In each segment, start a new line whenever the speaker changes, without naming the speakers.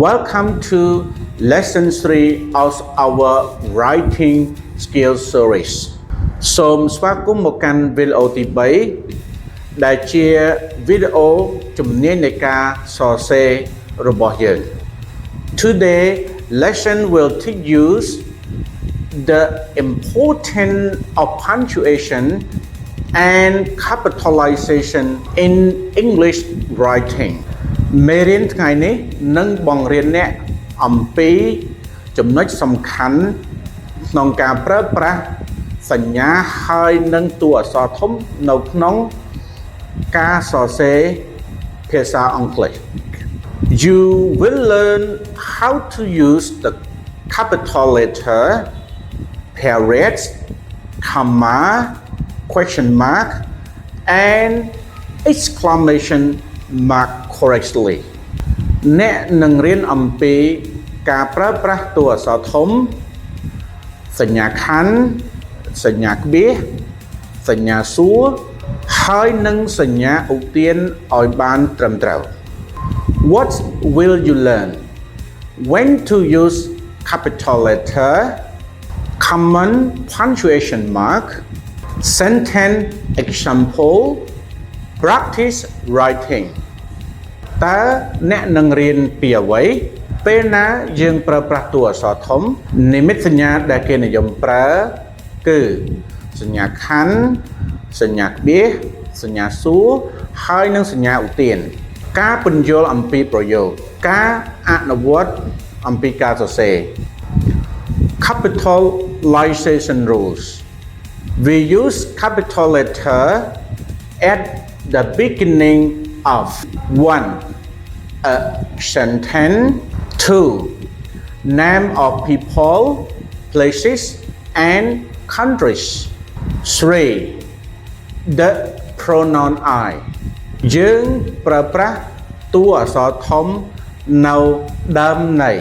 Welcome to lesson 3 of our writing skills series សូមស្វាគមន៍មកកាន់វីដេអូទី3ដែលជាវីដេអូជំនាញនៃការសរសេររបស់យើង Today lesson will teach you the importance of punctuation and capitalization in English writing មេរៀនថ្ងៃនេះនឹងបង្រៀនអ្នកអំពីចំណុចសំខាន់ក្នុងការប្រើប្រាស់សញ្ញាហើយនិងតួអក្សរធំនៅក្នុងការសរសេរភាសាអង់គ្លេស You will learn how to use the capital letter, periods, comma, question mark, and exclamation mark correctly អ្នកនឹងរៀនអំពីការប្រើប្រាស់តួអក្សរធំសញ្ញាខណ្ឌសញ្ញាក្បៀសសញ្ញាសួរហើយនិងសញ្ញាឧទានឲ្យបានត្រឹមត្រូវ What will you learn? When to use capital letter, common punctuation mark, sentence example, practice writing តើអ្នកនឹងរៀនពីអ្វីពេលណាយើងប្រើប្រាស់តួអក្សរធំនិមិត្តសញ្ញាដែលគេនិយមប្រើគឺសញ្ញាខណ្ឌសញ្ញាក្បៀសសញ្ញាសួរហើយនិងសញ្ញាឧទានការពន្យល់អំពីប្រយោគការអនុវត្តអំពីការសរសេរ Capitalization rules We use capital letter at the beginning of 1. A sentence 2. Name of people, places, and countries 3. The pronoun I យើងប្រើប្រាស់តួអក្សរធំនៅដើមន័យ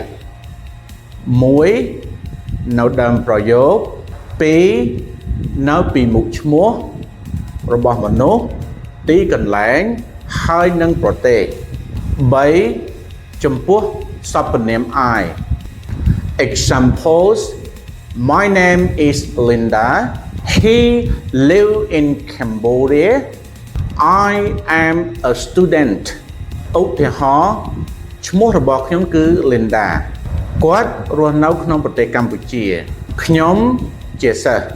1. នៅដើមប្រយោគ 2. នៅពីមុខឈ្មោះរបស់មនុស្សទីកន្លែងហើយនិងប្រទេស 3. ចំពោះសព្វនាម I Examples My name is Linda He live in Cambodia I am a student ឧទាហរណ៍ឈ្មោះរបស់ខ្ញុំគឺ Linda គាត់រស់នៅក្នុងប្រទេសកម្ពុជាខ្ញុំជាសិស្ស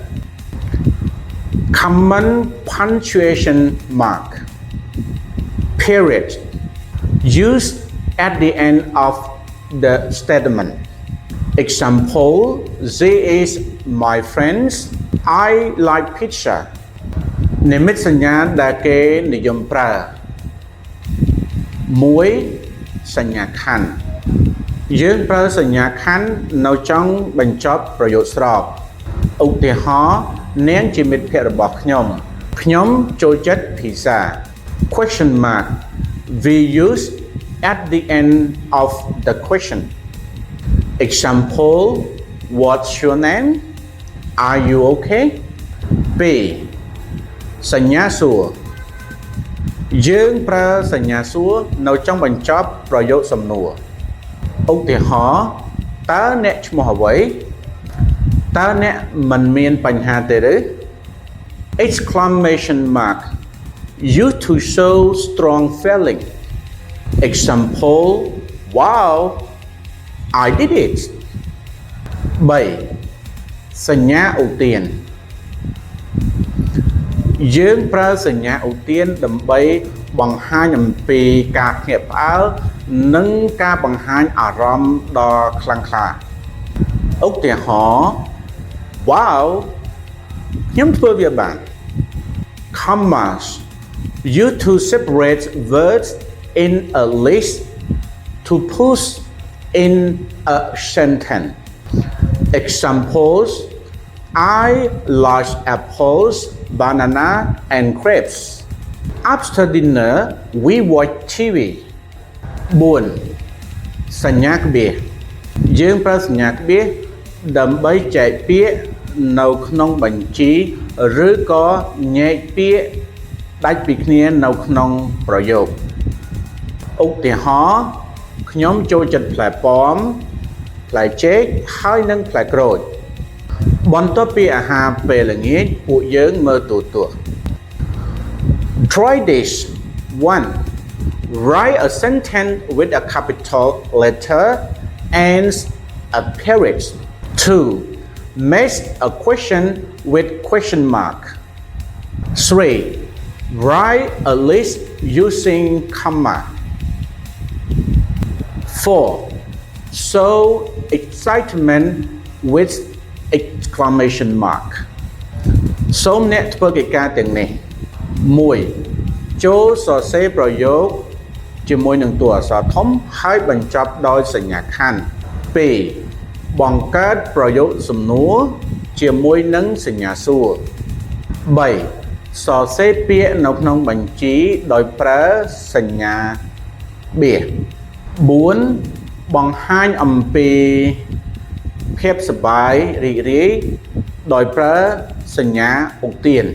Common punctuation mark Period used at the end of the statement Example They is my friends I like pizza និមិត្តសញ្ញាដែលគេនិយមប្រើ1សញ្ញាខណ្ឌយើងប្រើសញ្ញាខណ្ឌនៅចុងបញ្ចប់ប្រយោគស្របឧទាហរណ៍នាងជាមិត្តភក្តិរបស់ខ្ញុំចូលចិត្ត pizza Question mark we use at the end of the question Example What's your name? Are you okay? B សញ្ញាសួរយើងប្រើសញ្ញាសួរនៅចុងបញ្ចប់ប្រយោគសំណួរឧទាហរណ៍តើអ្នកឈ្មោះអ្វីតើអ្នកមិនមានបញ្ហាទេឬ Exclamation mark used to show strong feeling Example Wow I did it 3. សញ្ញាឧទានយើងប្រើសញ្ញាឧទានដើម្បីបង្ហាញអំពីការភ្ញាក់ផ្អើលនិងការបង្ហាញអារម្មណ៍ដ៏ខ្លាំងក្លាឧទាហរណ៍ Wow ខ្ញុំធ្វើវាបាន Commas used to separate words in a list to put in a sentence Examples I like apples, banana and grapes After dinner we watch TV 4. សញ្ញាក្បៀសយើងប្រើសញ្ញាក្បៀសដើម្បីចែកពាក្យនៅក្នុងបញ្ជីឬក៏ញែកពាក្យដាច់ពីគ្នានៅក្នុងប្រយោគឧទាហរណ៍ ខ្ញុំចូលចិត្តផ្លែប៉ោមផ្លែចេកហើយនិងផ្លែក្រូចបន្ទាប់ពីអាហារពេលល្ងាចពួកយើងមើលទូរទស្សន៍ Try this 1. Write a sentence with a capital letter and a period. 2. Make a question with question mark. 3. Write a list using comma. 4. Show excitement with exclamation mark. សូមអ្នកធ្វើកិច្ចការទាំងនេះ 1. ចូលសរសេរប្រយោគជាមួយនឹងតួអក្សរធំហើយបញ្ចប់ដោយសញ្ញាខណ្ឌ 2. បង្កើតប្រយោគសំណួរជាមួយនឹងសញ្ញាសួរ 3. សរសេរពាក្យនៅក្នុងបញ្ជីដោយប្រើសញ្ញាបៀស 4. បង្ហាញអំពីភាពសប្បាយរីករាយដោយប្រើសញ្ញាឧទាន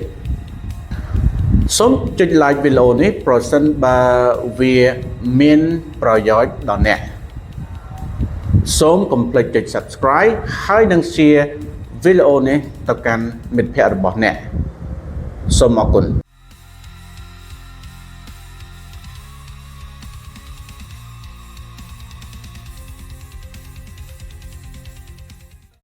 សូមចុច like វីដេអូនេះប្រសិនបើវាមានប្រយោជន៍ដល់អ្នក សូមកុំភ្លេចចុច subscribe ហើយនិង share វីដេអូនេះទៅកាន់មិត្តភ័ក្តិរបស់អ្នក សូមអរគុណ